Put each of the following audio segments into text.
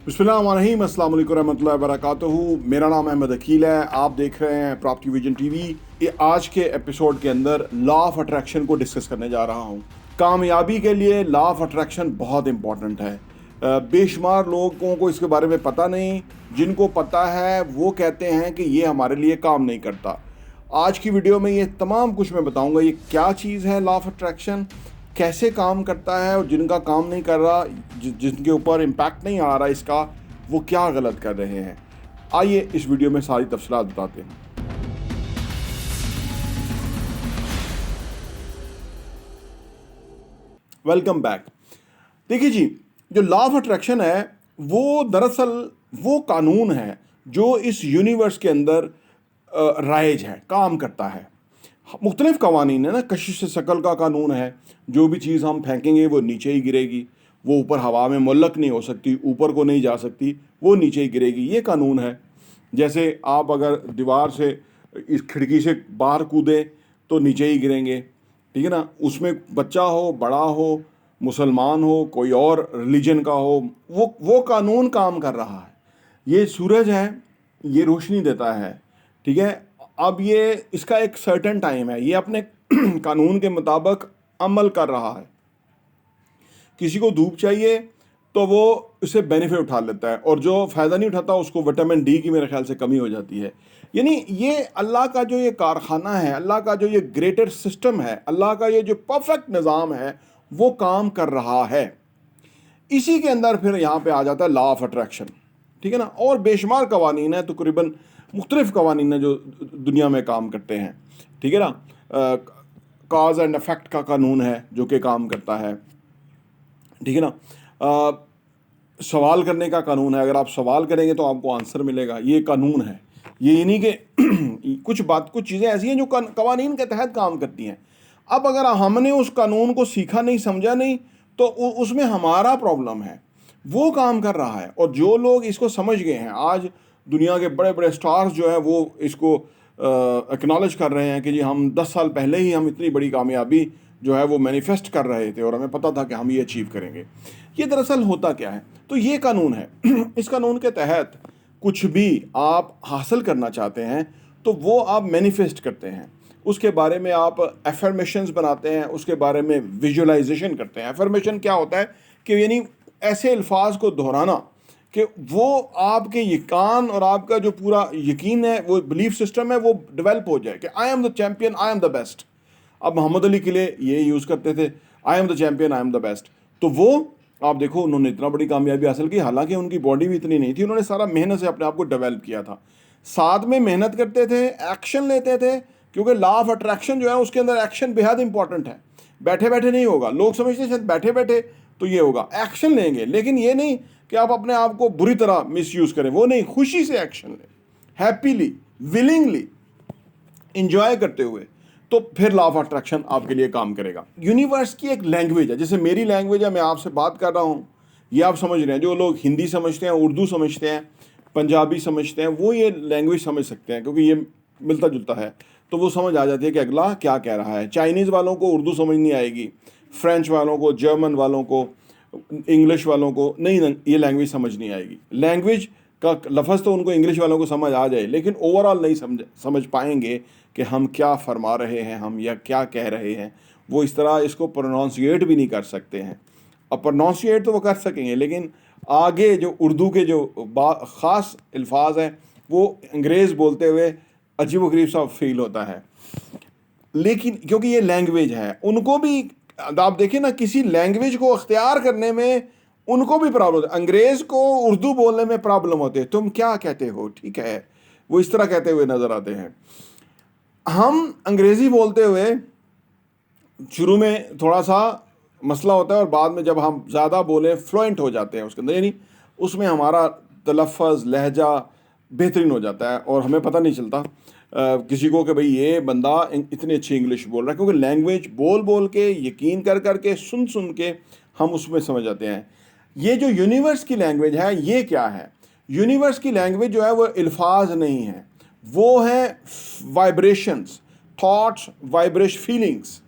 बिस्मिल्लाहिर्रहमानिर्रहीम, अस्सलाम वालेकुम रहमतुल्लाहि व बरकातुहू। मेरा नाम अहमद अकील है। आप देख रहे हैं प्रॉपर्टी विजन टीवी। ये आज के एपिसोड के अंदर लॉ ऑफ अट्रैक्शन को डिस्कस करने जा रहा हूँ। कामयाबी के लिए लॉ ऑफ अट्रैक्शन बहुत इंपॉर्टेंट है। बेशुमार लोगों को इसके बारे में पता नहीं, जिनको पता है वो कहते हैं कि ये हमारे लिए काम नहीं करता। आज की वीडियो में ये तमाम कुछ मैं बताऊंगा, ये क्या चीज़ है लॉ ऑफ अट्रैक्शन, कैसे काम करता है, और जिनका काम नहीं कर रहा, जिनके ऊपर इम्पैक्ट नहीं आ रहा इसका, वो क्या गलत कर रहे हैं। आइए इस वीडियो में सारी तफसीलात बताते हैं। Welcome back. देखिए जी, जो लॉ ऑफ अट्रैक्शन है वो दरअसल वो कानून है जो इस यूनिवर्स के अंदर राइज है, काम करता है। मुख्तलिफ कवानीन है ना, कशिश शकल का कानून है, जो भी चीज़ हम फेंकेंगे वो नीचे ही गिरेगी, वो ऊपर हवा में मुल्लक नहीं हो सकती, ऊपर को नहीं जा सकती, वो नीचे ही गिरेगी, ये कानून है। जैसे आप अगर दीवार से इस खिड़की से बाहर कूदे तो नीचे ही गिरेंगे, ठीक है ना। उसमें बच्चा हो, बड़ा हो, मुसलमान हो, कोई और रिलीजन का हो, वो कानून काम कर रहा है। ये सूरज है, ये रोशनी देता है, ठीक है। अब ये इसका एक सर्टेन टाइम है, ये अपने कानून के मुताबिक अमल कर रहा है। किसी को धूप चाहिए तो वो इससे बेनिफिट उठा लेता है, और जो फ़ायदा नहीं उठाता उसको विटामिन डी की मेरे ख्याल से कमी हो जाती है। यानी ये अल्लाह का जो ये कारखाना है, अल्लाह का जो ये ग्रेटर सिस्टम है, अल्लाह का ये जो परफेक्ट निज़ाम है, वो काम कर रहा है। इसी के अंदर फिर यहाँ पे आ जाता है लॉ ऑफ अट्रैक्शन, ठीक है ना। और बेशुमार कवानीन है, तकरीबन मुख्तलिफ कवानीन है जो दुनिया में काम करते हैं, ठीक है ना। काज एंड इफेक्ट का कानून है जो कि काम करता है, ठीक है ना। सवाल करने का कानून है, अगर आप सवाल करेंगे तो आपको आंसर मिलेगा, ये कानून है। ये नहीं कि कुछ चीज़ें ऐसी हैं जो कवानीन के तहत काम करती हैं। अब अगर हमने उस कानून को सीखा नहीं, समझा नहीं, तो उसमें हमारा प्रॉब्लम है। वो काम कर रहा है, और जो लोग इसको समझ गए हैं, आज दुनिया के बड़े बड़े स्टार्स जो हैं वो इसको एक्नॉलेज कर रहे हैं कि जी हम 10 साल पहले ही हम इतनी बड़ी कामयाबी जो है वो मैनिफेस्ट कर रहे थे, और हमें पता था कि हम ये अचीव करेंगे। ये दरअसल होता क्या है, तो ये कानून है। इस कानून के तहत कुछ भी आप हासिल करना चाहते हैं तो वो आप मैनिफेस्ट करते हैं, उसके बारे में आप एफर्मेशंस बनाते हैं, उसके बारे में विजुअलाइजेशन करते हैं। एफर्मेशन क्या होता है कि यानी ऐसे अल्फाज को दोहराना कि वो आपके यकान और आपका जो पूरा यकीन है, वो बिलीफ सिस्टम है, वो डेवलप हो जाए कि I am the champion, I am the best. अब मोहम्मद अली के लिए ये यूज़ करते थे, I am the champion, I am the best. तो वो आप देखो, उन्होंने इतना बड़ी कामयाबी हासिल की, हालांकि उनकी बॉडी भी इतनी नहीं थी, उन्होंने सारा मेहनत से अपने आप को डेवलप किया था। साथ में मेहनत करते थे, एक्शन लेते थे, क्योंकि लॉ ऑफ अट्रैक्शन जो है उसके अंदर एक्शन बेहद इंपॉर्टेंट है। बैठे बैठे नहीं होगा, लोग समझते हैं शायद बैठे बैठे तो ये होगा, एक्शन लेंगे, लेकिन ये नहीं कि आप अपने आप को बुरी तरह मिसयूज़ करें, वो नहीं, खुशी से एक्शन लें, हैप्पीली, विलिंगली, इंजॉय करते हुए, तो फिर लॉ ऑफ अट्रैक्शन आपके लिए काम करेगा। यूनिवर्स की एक लैंग्वेज है, जैसे मेरी लैंग्वेज है, मैं आपसे बात कर रहा हूँ, ये आप समझ रहे हैं। जो लोग हिंदी समझते हैं, उर्दू समझते हैं, पंजाबी समझते हैं, वो ये लैंग्वेज समझ सकते हैं, क्योंकि ये मिलता जुलता है, तो वो समझ आ जाती है कि अगला क्या कह रहा है। चाइनीज़ वालों को उर्दू समझ नहीं आएगी, फ्रेंच वालों को, जर्मन वालों को, इंग्लिश वालों को नहीं, ये लैंग्वेज समझ नहीं आएगी। लैंग्वेज का लफ्ज़ तो उनको इंग्लिश वालों को समझ आ जाए, लेकिन ओवरऑल नहीं समझ पाएंगे कि हम क्या फरमा रहे हैं, हम या क्या कह रहे हैं। वो इस तरह इसको प्रोनाउंसिएट भी नहीं कर सकते हैं। अब प्रोनाउंसिएट तो वो कर सकेंगे, लेकिन आगे जो उर्दू के जो ख़ास अल्फाज हैं वो अंग्रेज़ बोलते हुए अजीब व गरीब सा फील होता है। लेकिन क्योंकि ये लैंग्वेज है, उनको भी आप देखिए ना, किसी लैंग्वेज को अख्तियार करने में उनको भी प्रॉब्लम होती है। अंग्रेज़ को उर्दू बोलने में प्रॉब्लम होती है, तुम क्या कहते हो, ठीक है, वो इस तरह कहते हुए नज़र आते हैं। हम अंग्रेज़ी बोलते हुए शुरू में थोड़ा सा मसला होता है, और बाद में जब हम ज़्यादा बोलें फ्लुएंट हो जाते हैं उसके अंदर, यानी उसमें हमारा तलफ़्फ़ुज़, लहजा बेहतरीन हो जाता है, और हमें पता नहीं चलता किसी को कि भाई ये बंदा इतनी अच्छी इंग्लिश बोल रहा है, क्योंकि लैंग्वेज बोल बोल के, यकीन कर कर के, सुन सुन के हम उसमें समझ जाते हैं। ये जो यूनिवर्स की लैंग्वेज है, ये क्या है? यूनिवर्स की लैंग्वेज जो है वो अल्फाज नहीं है, वो है वाइब्रेशंस, थॉट्स, वाइब्रेशन, फीलिंग्स,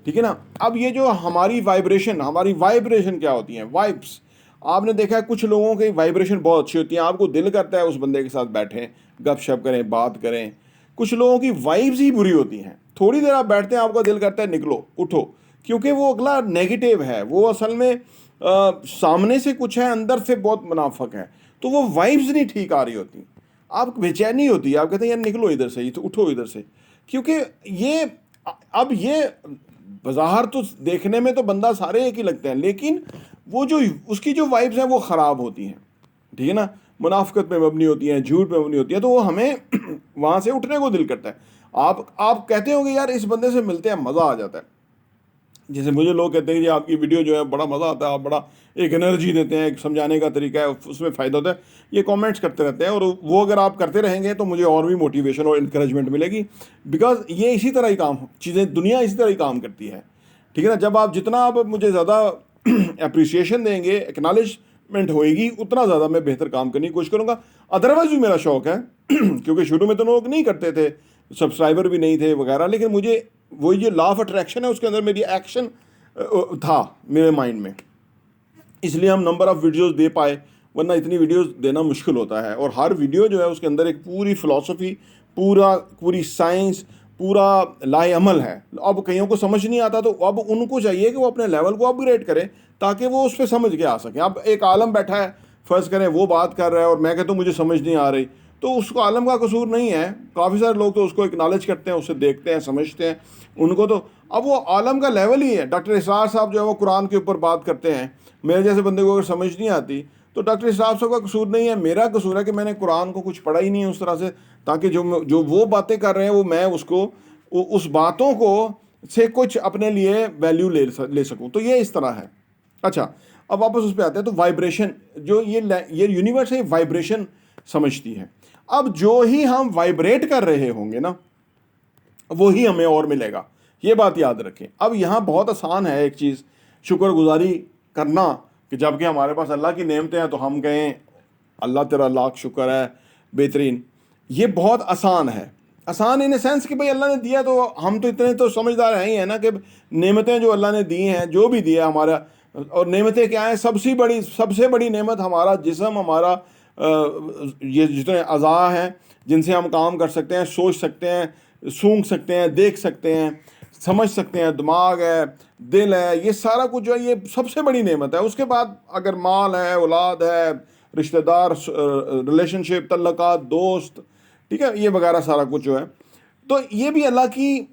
ठीक है ना। अब ये जो हमारी वाइब्रेशन क्या होती हैं? वाइब्स। आपने देखा है कुछ लोगों की वाइब्रेशन बहुत अच्छी होती है, आपको दिल करता है उस बंदे के साथ बैठें, गपशप करें, बात करें। कुछ लोगों की वाइब्स ही बुरी होती हैं, थोड़ी देर आप बैठते हैं आपका दिल करता है निकलो, उठो, क्योंकि वो अगला नेगेटिव है, वो असल में सामने से कुछ है, अंदर से बहुत मुनाफिक है, तो वो वाइब्स नहीं ठीक आ रही होती, आप बेचैनी होती है, आप कहते हैं यार निकलो इधर से, तो उठो इधर से। क्योंकि ये अब ये बाहर तो देखने में तो बंदा सारे एक ही लगते हैं, लेकिन वो जो उसकी जो वाइब्स हैं वो ख़राब होती हैं, ठीक है ना, मुनाफिकत में मबनी होती हैं, झूठ में मबनी होती है, तो वो हमें वहाँ से उठने को दिल करता है। आप कहते होंगे यार इस बंदे से मिलते हैं मज़ा आ जाता है। जैसे मुझे लोग कहते हैं कि आपकी वीडियो जो है बड़ा मज़ा आता है, आप बड़ा एक एनर्जी देते हैं, एक समझाने का तरीका है, उसमें फ़ायदा होता है, ये कमेंट्स करते रहते हैं, और वो अगर आप करते रहेंगे तो मुझे और भी मोटिवेशन और इनकरेजमेंट मिलेगी, बिकॉज ये इसी तरह ही काम, चीज़ें दुनिया इसी तरह ही काम करती है, ठीक है ना। जब आप जितना आप मुझे ज़्यादा अप्रिसिएशन देंगे, एक्नॉलेजमेंट होएगी, उतना ज़्यादा मैं बेहतर काम करने की कोशिश करूँगा। अदरवाइज़ भी मेरा शौक़ है क्योंकि शुरू में तो लोग नहीं करते थे, सब्सक्राइबर भी नहीं थे वगैरह, लेकिन मुझे वही जो लॉ ऑफ अट्रैक्शन है उसके अंदर मेरी एक्शन था मेरे माइंड में, इसलिए हम नंबर ऑफ़ वीडियोस दे पाए, वरना इतनी वीडियोस देना मुश्किल होता है। और हर वीडियो जो है उसके अंदर एक पूरी फ़िलासफ़ी, पूरी साइंस, पूरा लाए अमल है। अब कईयों को समझ नहीं आता, तो अब उनको चाहिए कि वो अपने लेवल को अपग्रेड करें ताकि वो उस पर समझ के आ सकें। अब एक आलम बैठा है, फ़र्ज़ करें वो बात कर रहा है और मैं कहता हूँ मुझे समझ नहीं आ रही, तो उसको आलम का कसूर नहीं है, काफ़ी सारे लोग तो उसको एक्नॉलेज करते हैं, उससे देखते हैं, समझते हैं, उनको तो अब वो आलम का लेवल ही है। डॉक्टर इसरार साहब जो है वो कुरान के ऊपर बात करते हैं, मेरे जैसे बंदे को अगर समझ नहीं आती तो डॉक्टर इसरार साहब का कसूर नहीं है, मेरा कसूर है कि मैंने कुरान को कुछ पढ़ा ही नहीं है उस तरह से, ताकि जो वो बातें कर रहे हैं वो मैं उसको उस बातों को से कुछ अपने लिए वैल्यू ले सकूँ। तो ये इस तरह है। अच्छा, अब वापस उस पर आते हैं। तो वाइब्रेशन जो ये यूनिवर्स है, वाइब्रेशन समझती है। अब जो ही हम वाइब्रेट कर रहे होंगे ना, वो ही हमें और मिलेगा, ये बात याद रखें। अब यहाँ बहुत आसान है एक चीज़, शुक्रगुजारी करना, कि जबकि हमारे पास अल्लाह की नेमतें हैं तो हम कहें अल्लाह तेरा लाख शुक्र है, बेहतरीन। ये बहुत आसान है, आसान इन सेंस कि भाई अल्लाह ने दिया तो हम तो इतने तो समझदार हैं ही है ना, कि नेमतें जो अल्लाह ने दी हैं, जो भी दिया हमारा, और नेमतें क्या हैं, सबसे बड़ी नेमत हमारा जिस्म, हमारा ये जितने अज़ा हैं जिनसे हम काम कर सकते हैं, सोच सकते हैं, सूंघ सकते हैं, देख सकते हैं, समझ सकते हैं, दिमाग है, दिल है, ये सारा कुछ जो है ये सबसे बड़ी नेमत है। उसके बाद अगर माल है, औलाद है, रिश्तेदार, रिलेशनशिप, तल्लुकात, दोस्त, ठीक है, ये वगैरह सारा कुछ जो है, तो ये भी अल्लाह की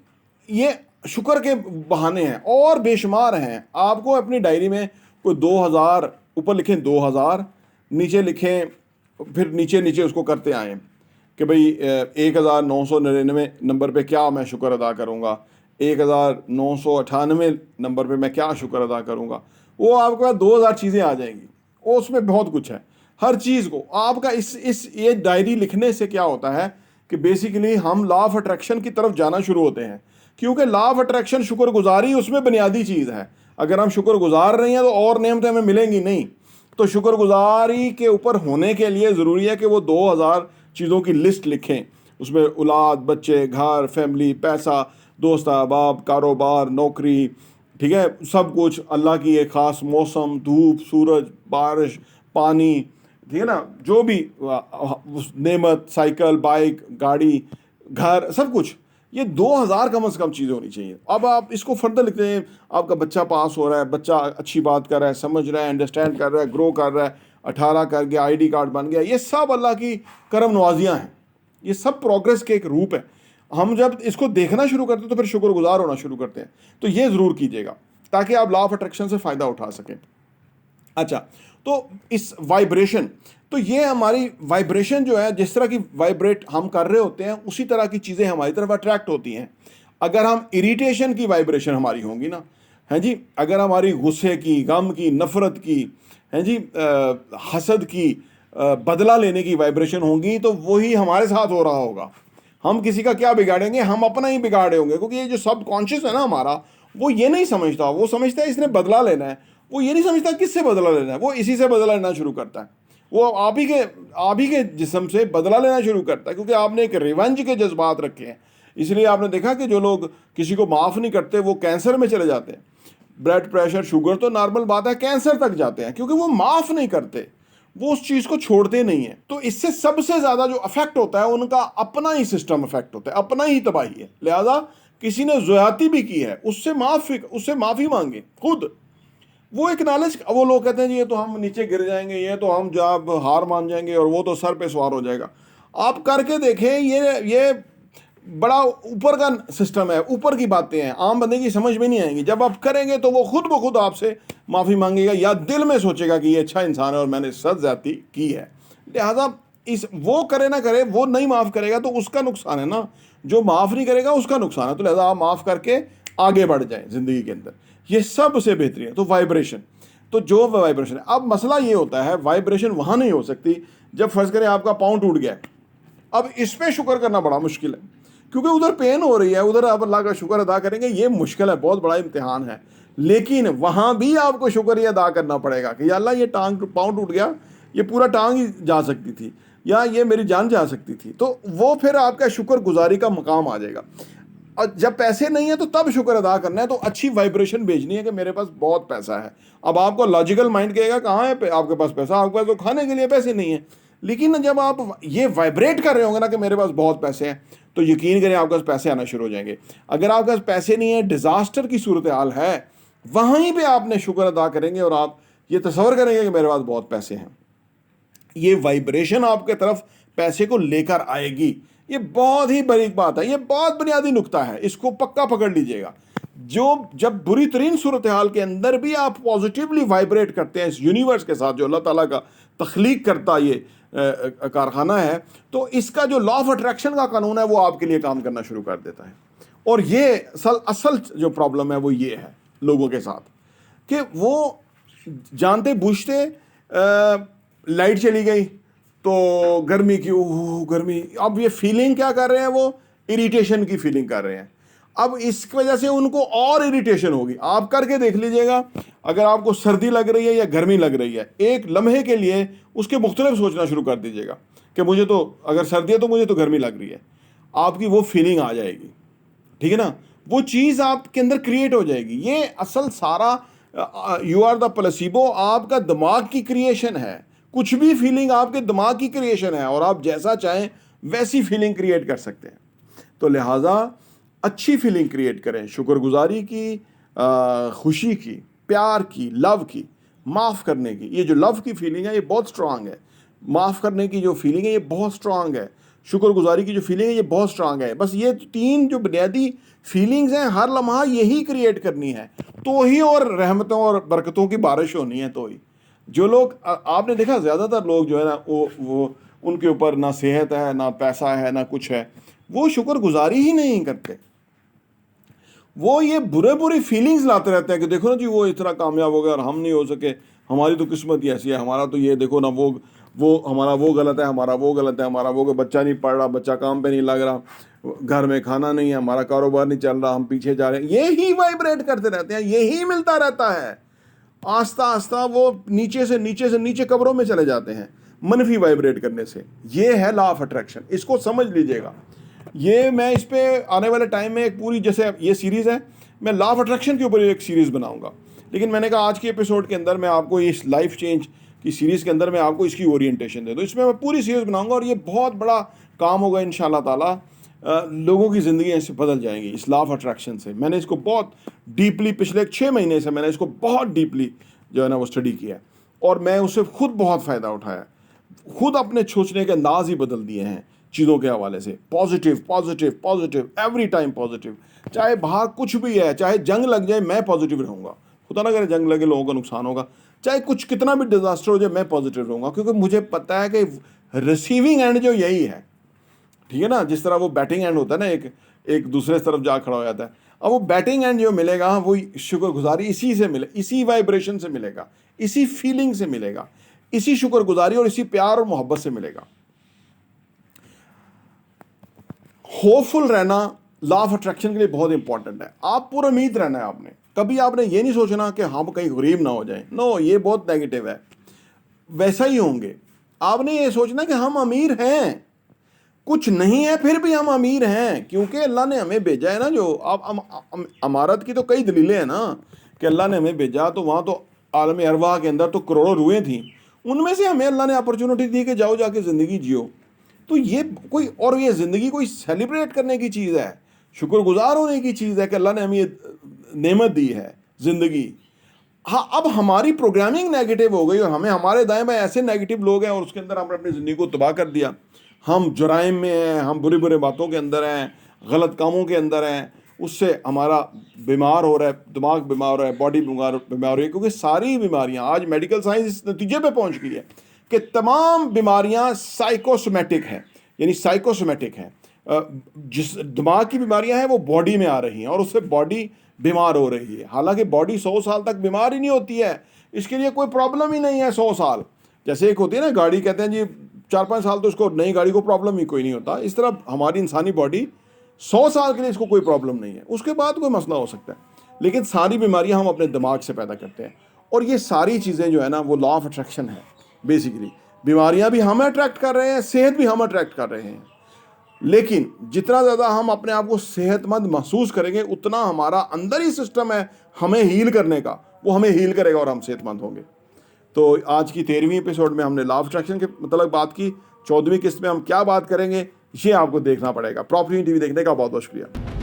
ये शुक्र के बहाने हैं और बेशुमार हैं। आपको अपनी डायरी में कोई 2000 ऊपर लिखें, 2000 नीचे लिखें, फिर नीचे नीचे उसको करते आएँ कि भाई 1999 नंबर पे क्या मैं शुक्र अदा करूँगा, 1998 नंबर पे मैं क्या शुक्र अदा करूँगा। वो आपके पास 2000 चीज़ें आ जाएंगी, और उसमें बहुत कुछ है। हर चीज़ को आपका ये डायरी लिखने से क्या होता है कि बेसिकली हम लॉ ऑफ अट्रैक्शन की तरफ जाना शुरू होते हैं, क्योंकि लॉ ऑफ अट्रैक्शन शुक्रगुजारी उसमें बुनियादी चीज़ है। अगर हम शुक्रगुजार रहे हैं तो और नेमतें हमें मिलेंगी नहीं। तो शुक्रगुजारी के ऊपर होने के लिए ज़रूरी है कि वो 2000 चीज़ों की लिस्ट लिखें, उसमें औलाद, बच्चे, घर, फैमिली, पैसा, दोस्त अहबाब, कारोबार, नौकरी, ठीक है, सब कुछ, अल्लाह की एक ख़ास मौसम, धूप, सूरज, बारिश, पानी, ठीक है ना, जो भी नेमत, साइकिल, बाइक, गाड़ी, घर, सब कुछ, ये 2000 कम से कम चीज़ें होनी चाहिए। अब आप इसको फर्दर लिखते हैं, आपका बच्चा पास हो रहा है, बच्चा अच्छी बात कर रहा है, समझ रहा है, अंडरस्टैंड कर रहा है, ग्रो कर रहा है, 18 कर गया, ID कार्ड बन गया, ये सब अल्लाह की करम नवाजियाँ हैं, ये सब प्रोग्रेस के एक रूप है। हम जब इसको देखना शुरू करते हैं तो फिर शुक्रगुजार होना शुरू करते हैं। तो ये ज़रूर कीजिएगा ताकि आप लॉ ऑफ अट्रैक्शन से फ़ायदा उठा सकें। अच्छा, तो इस वाइब्रेशन, तो ये हमारी वाइब्रेशन जो है, जिस तरह की वाइब्रेट हम कर रहे होते हैं उसी तरह की चीज़ें हमारी तरफ अट्रैक्ट होती हैं। अगर हम इरिटेशन की वाइब्रेशन हमारी होंगी ना, हैं जी, अगर हमारी गुस्से की, गम की, नफ़रत की, हैं जी, हसद की, बदला लेने की वाइब्रेशन होंगी, तो वही हमारे साथ हो रहा होगा। हम किसी का क्या बिगाड़ेंगे, हम अपना ही बिगाड़े होंगे, क्योंकि ये जो सब कॉन्शियस है ना हमारा, वो ये नहीं समझता, वो समझता है इसने बदला लेना है, वो ये नहीं समझता किससे बदला लेना है, वो इसी से बदला लेना शुरू करता है, वो आप ही के जिस्म से बदला लेना शुरू करता है, क्योंकि आपने एक रिवेंज के जज्बात रखे हैं। इसलिए आपने देखा कि जो लोग किसी को माफ़ नहीं करते वो कैंसर में चले जाते हैं। ब्लड प्रेशर, शुगर तो नॉर्मल बात है, कैंसर तक जाते हैं, क्योंकि वो माफ नहीं करते, वो उस चीज को छोड़ते नहीं है। तो इससे सबसे ज्यादा जो अफेक्ट होता है उनका अपना ही सिस्टम अफेक्ट होता है, अपना ही तबाही है। लिहाजा किसी ने ज्यादती भी की है उससे माफी मांगे खुद। वो एक नॉलेज, वो लोग कहते हैं जी ये तो हम नीचे गिर जाएंगे, ये तो हम जब हार मान जाएंगे और वो तो सर पे सवार हो जाएगा। आप करके देखें, ये बड़ा ऊपर का सिस्टम है, ऊपर की बातें हैं, आम बंदे की समझ में नहीं आएंगी। जब आप करेंगे तो वो खुद ब खुद आपसे माफ़ी मांगेगा या दिल में सोचेगा कि ये अच्छा इंसान है और मैंने सच ज्यादती की है। लिहाजा इस वो करे ना करे, वो नहीं माफ़ करेगा तो उसका नुकसान है ना, जो माफ़ नहीं करेगा उसका नुकसान है। तो लिहाजा आप माफ़ करके आगे बढ़ जाएं ज़िंदगी के अंदर, ये सबसे बेहतरीन है। तो वाइब्रेशन, तो जो वाइब्रेशन है, अब मसला ये होता है वाइब्रेशन वहाँ नहीं हो सकती जब फ़र्ज़ करें आपका पाँव टूट गया। अब इस पर शुक्र करना बड़ा मुश्किल है, क्योंकि उधर पेन हो रही है, उधर आप अल्लाह का शुक्र अदा करेंगे, ये मुश्किल है, बहुत बड़ा इम्तिहान है। लेकिन वहाँ भी आपको शुक्रिया अदा करना पड़ेगा कि या अल्लाह ये पाँव टूट गया, ये पूरा टांग ही जा सकती थी या ये मेरी जान जा सकती थी। तो वो फिर आपका शुक्रगुजारी का मकाम आ जाएगा। और जब पैसे नहीं है तो तब शुक्र अदा करना है, तो अच्छी वाइब्रेशन भेजनी है कि मेरे पास बहुत पैसा है। अब आपको लॉजिकल माइंड कहेगा कहाँ है आपके पास पैसा, आपके पास तो खाने के लिए पैसे नहीं है। लेकिन जब आप ये वाइब्रेट कर रहे होंगे ना कि मेरे पास बहुत पैसे हैं, तो यकीन करें आपके पास पैसे आना शुरू हो जाएंगे। अगर आपके पास पैसे नहीं है, डिजास्टर की सूरत हाल है, वहीं पे आपने शुक्र अदा करेंगे और आप ये तस्वर करेंगे कि मेरे पास बहुत पैसे हैं। ये वाइब्रेशन आपके तरफ पैसे को लेकर आएगी। ये बहुत ही बारीक बात है, ये बहुत बुनियादी नुक्ता है, इसको पक्का पकड़ लीजिएगा। जो जब बुरी तरीन सूरत हाल के अंदर भी आप पॉजिटिवली वाइब्रेट करते हैं इस यूनिवर्स के साथ, जो अल्लाह ताला का तख्लीक करता ये कारखाना है, तो इसका जो लॉ ऑफ अट्रैक्शन का कानून है वो आपके लिए काम करना शुरू कर देता है। और ये असल जो प्रॉब्लम है वो ये है लोगों के साथ कि वो जानते बूझते लाइट चली गई तो गर्मी की, ओह गर्मी, अब ये फीलिंग क्या कर रहे हैं, वो इरिटेशन की फीलिंग कर रहे हैं। अब इसकी वजह से उनको और इरिटेशन होगी। आप करके देख लीजिएगा, अगर आपको सर्दी लग रही है या गर्मी लग रही है, एक लम्हे के लिए उसके मुख्तलिफ सोचना शुरू कर दीजिएगा कि मुझे तो अगर सर्दी है तो मुझे तो गर्मी लग रही है। आपकी वो फीलिंग आ जाएगी, ठीक है ना, वो चीज़ आपके अंदर क्रिएट हो जाएगी। ये असल सारा यू आर द प्लेसिबो, आपका दिमाग की क्रिएशन है। कुछ भी फीलिंग आपके दिमाग की क्रिएशन है और आप जैसा चाहें वैसी फीलिंग क्रिएट कर सकते हैं। तो लिहाजा अच्छी फीलिंग क्रिएट करें, शुक्रगुजारी की, खुशी की, प्यार की, लव की, माफ़ करने की। ये जो लव की फीलिंग है ये बहुत स्ट्रांग है, माफ़ करने की जो फीलिंग है ये बहुत स्ट्रांग है, शुक्रगुजारी की जो फीलिंग है ये बहुत स्ट्रांग है। बस ये तीन जो बुनियादी फीलिंग्स हैं हर लम्हा यही क्रिएट करनी है, तो ही और रहमतों और बरकतों की बारिश होनी है। तो ही जो लोग आपने देखा ज़्यादातर लोग जो है ना वो उनके ऊपर ना सेहत है, ना पैसा है, ना कुछ है, वो शुक्रगुजारी ही नहीं करते। वो ये बुरे बुरी फीलिंग्स लाते रहते हैं कि देखो ना जी वो इतना कामयाब हो गया और हम नहीं हो सके, हमारी तो किस्मत ही ऐसी है, हमारा तो ये देखो ना वो हमारा वो गलत है, हमारा वो गलत है, हमारा वो बच्चा नहीं पढ़ रहा, बच्चा काम पे नहीं लग रहा, घर में खाना नहीं है, हमारा कारोबार नहीं चल रहा, हम पीछे जा रहे हैं। यही वाइब्रेट करते रहते हैं, यही मिलता रहता है। आस्ता आस्ता वो नीचे से नीचे कब्रों में चले जाते हैं मनफी वाइब्रेट करने से। ये है लॉ ऑफ अट्रैक्शन, इसको समझ लीजिएगा। ये मैं इस पे आने वाले टाइम में एक पूरी, जैसे ये सीरीज़ है, मैं लॉ ऑफ अट्रैक्शन के ऊपर एक सीरीज़ बनाऊंगा, लेकिन मैंने कहा आज के एपिसोड के अंदर मैं आपको इस लाइफ चेंज की सीरीज़ के अंदर मैं आपको इसकी ओरिएंटेशन दे दूँ। इसमें मैं पूरी सीरीज़ बनाऊंगा और ये बहुत बड़ा काम होगा इंशाल्लाह ताला। लोगों की ज़िंदगी ऐसे बदल जाएंगी इस लॉ ऑफ अट्रैक्शन से। मैंने इसको बहुत डीपली पिछले 6 महीने से मैंने इसको बहुत डीपली जो है ना वो स्टडी किया है और मैं उससे खुद बहुत फ़ायदा उठाया, खुद अपने सोचने के अंदाज ही बदल दिए हैं चीज़ों के हवाले से। Positive positive positive, every time positive. चाहे बाहर कुछ भी है, चाहे जंग लग जाए मैं पॉजिटिव रहूँगा, खुदा ना करे जंग लगे लोगों का नुकसान होगा, चाहे कुछ कितना भी डिजास्टर हो जाए मैं पॉजिटिव रहूँगा, क्योंकि मुझे पता है कि रिसीविंग एंड जो यही है, ठीक है ना। जिस तरह वो बैटिंग एंड होता है ना, एक दूसरे तरफ जा खड़ा हो जाता है, अब वो बैटिंग एंड जो मिलेगा वो शुक्रगुजारी इसी से मिले, इसी वाइब्रेशन से मिलेगा, इसी फीलिंग से मिलेगा, इसी शुक्रगुजारी और इसी प्यार और मोहब्बत से मिलेगा। होपफुल रहना लॉ ऑफ अट्रैक्शन के लिए बहुत इंपॉर्टेंट है। आप पूरा उम्मीद रहना है आपने, कभी आपने ये नहीं सोचना कि हम कहीं गरीब ना हो जाएं, नो, ये बहुत नेगेटिव है। वैसा ही होंगे, आपने ये सोचना कि हम अमीर हैं, कुछ नहीं है फिर भी हम अमीर हैं, क्योंकि अल्लाह ने हमें भेजा है ना। जो आप अमारत की तो कई दलीलें हैं ना कि अल्लाह ने हमें भेजा तो वहाँ तो आलम अरवाह के अंदर तो करोड़ों रूहें थीं, उनमें से हमें अल्लाह ने अपॉर्चुनिटी दी कि जाओ जाके ज़िंदगी जियो। तो ये कोई, और ये ज़िंदगी कोई सेलिब्रेट करने की चीज़ है, शुक्रगुजार होने की चीज़ है कि अल्लाह ने हमें ये नेमत दी है ज़िंदगी। हाँ, अब हमारी प्रोग्रामिंग नेगेटिव हो गई और हमें हमारे दाएं बाएं ऐसे नेगेटिव लोग हैं और उसके अंदर हमने अपनी ज़िंदगी को तबाह कर दिया। हम जुराइम में हैं, हम बुरे बुरे बातों के अंदर हैं, गलत कामों के अंदर हैं, उससे हमारा बीमार हो रहा है, दिमाग बीमार हो रहा है, बॉडी बीमार बीमार हो रही है। क्योंकि सारी बीमारियां, आज मेडिकल साइंस इस नतीजे पे पहुंच गई है कि तमाम बीमारियां साइकोसोमेटिक हैं, यानी साइकोसोमेटिक हैं। जिस दिमाग की बीमारियां हैं वो बॉडी में आ रही हैं और उससे बॉडी बीमार हो रही है। हालांकि बॉडी 100 साल तक बीमार ही नहीं होती है, इसके लिए कोई प्रॉब्लम ही नहीं है 100 साल। जैसे एक होती है ना गाड़ी, कहते हैं जी 4-5 साल तो इसको नई गाड़ी को प्रॉब्लम ही कोई नहीं होता, इस तरह हमारी इंसानी बॉडी 100 साल के लिए इसको कोई प्रॉब्लम नहीं है, उसके बाद कोई मसला हो सकता है। लेकिन सारी बीमारियां हम अपने दिमाग से पैदा करते हैं और ये सारी चीज़ें जो है ना वो लॉ ऑफ अट्रैक्शन है बेसिकली। बीमारियां भी हम अट्रैक्ट कर रहे हैं, सेहत भी हम अट्रैक्ट कर रहे हैं। लेकिन जितना ज़्यादा हम अपने आप को सेहतमंद महसूस करेंगे उतना हमारा अंदर ही सिस्टम है हमें हील करने का, वो हमें हील करेगा और हम सेहतमंद होंगे। तो आज की 13वीं एपिसोड में हमने लॉ ऑफ अट्रैक्शन के मतलब बात की। 14वीं किस्त में हम क्या बात करेंगे ये आपको देखना पड़ेगा। प्रॉपर्टी टीवी देखने का बहुत बहुत शुक्रिया।